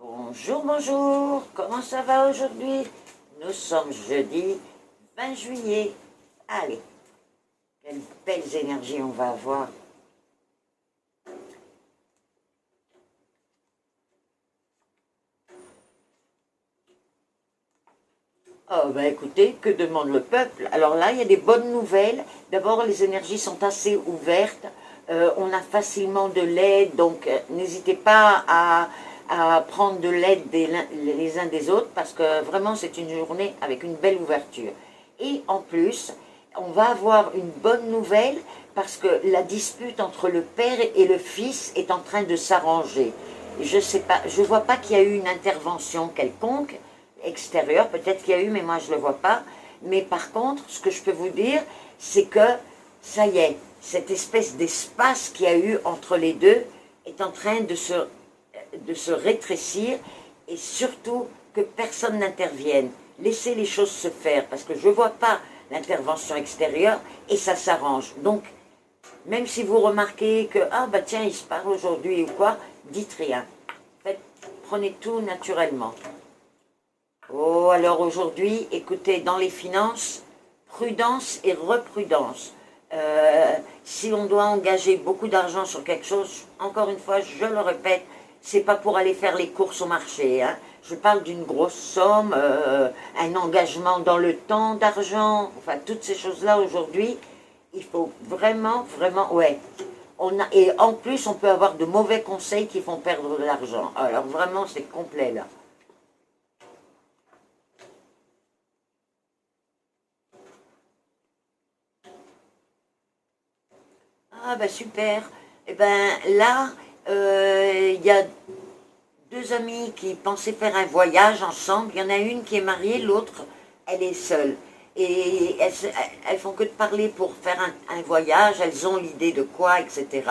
Bonjour, bonjour, comment ça va aujourd'hui? Nous sommes jeudi 20 juillet. Allez, quelles belles énergies on va avoir. Oh, ben écoutez, que demande le peuple? Alors là, il y a des bonnes nouvelles. D'abord, les énergies sont assez ouvertes. On a facilement de l'aide, donc n'hésitez pas à prendre de l'aide les uns des autres, parce que vraiment, c'est une journée avec une belle ouverture. Et en plus, on va avoir une bonne nouvelle, parce que la dispute entre le père et le fils est en train de s'arranger. Je sais pas, je vois pas qu'il y a eu une intervention quelconque extérieure, peut-être qu'il y a eu, mais moi je ne le vois pas. Mais par contre, ce que je peux vous dire, c'est que ça y est, cette espèce d'espace qu'il y a eu entre les deux est en train de se rétrécir, et surtout que personne n'intervienne. Laissez les choses se faire, parce que je ne vois pas l'intervention extérieure et ça s'arrange. Donc, même si vous remarquez que, ah bah tiens, il se parle aujourd'hui ou quoi, dites rien. Prenez tout naturellement. Oh, alors aujourd'hui, écoutez, dans les finances, prudence et reprudence. Si on doit engager beaucoup d'argent sur quelque chose, encore une fois, je le répète, c'est pas pour aller faire les courses au marché, hein. Je parle d'une grosse somme, un engagement dans le temps d'argent, enfin toutes ces choses-là aujourd'hui, il faut vraiment, vraiment, ouais. Et en plus, on peut avoir de mauvais conseils qui font perdre de l'argent. Alors vraiment, c'est complet là. Ah bah super. Et ben là, il y a deux amis qui pensaient faire un voyage ensemble. Il y en a une qui est mariée, l'autre, elle est seule. Et elles font que de parler pour faire un voyage, elles ont l'idée de quoi, etc.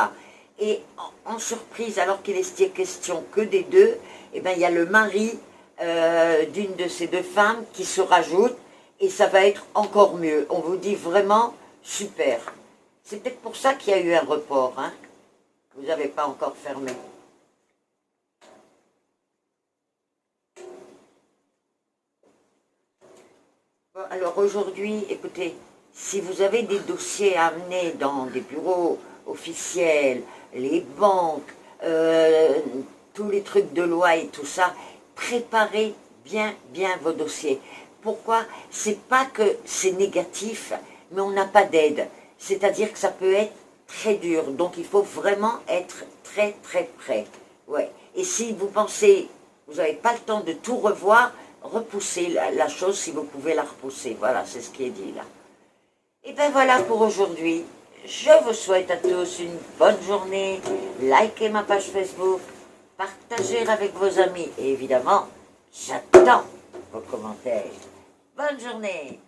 Et en surprise, alors qu'il est question que des deux, et ben il y a le mari d'une de ces deux femmes qui se rajoute, et ça va être encore mieux. On vous dit vraiment super. C'est peut-être pour ça qu'il y a eu un report, hein. Vous n'avez pas encore fermé. Bon, alors aujourd'hui, écoutez, si vous avez des dossiers à amener dans des bureaux officiels, les banques, tous les trucs de loi et tout ça, préparez bien, bien vos dossiers. Pourquoi? C'est pas que c'est négatif, mais on n'a pas d'aide. C'est-à-dire que ça peut être très dur. Donc il faut vraiment être très, très prêt. Ouais. Et si vous pensez, vous n'avez pas le temps de tout revoir, repoussez la chose si vous pouvez la repousser. Voilà, c'est ce qui est dit là. Et bien voilà pour aujourd'hui. Je vous souhaite à tous une bonne journée. Likez ma page Facebook, partagez avec vos amis et évidemment, j'attends vos commentaires. Bonne journée.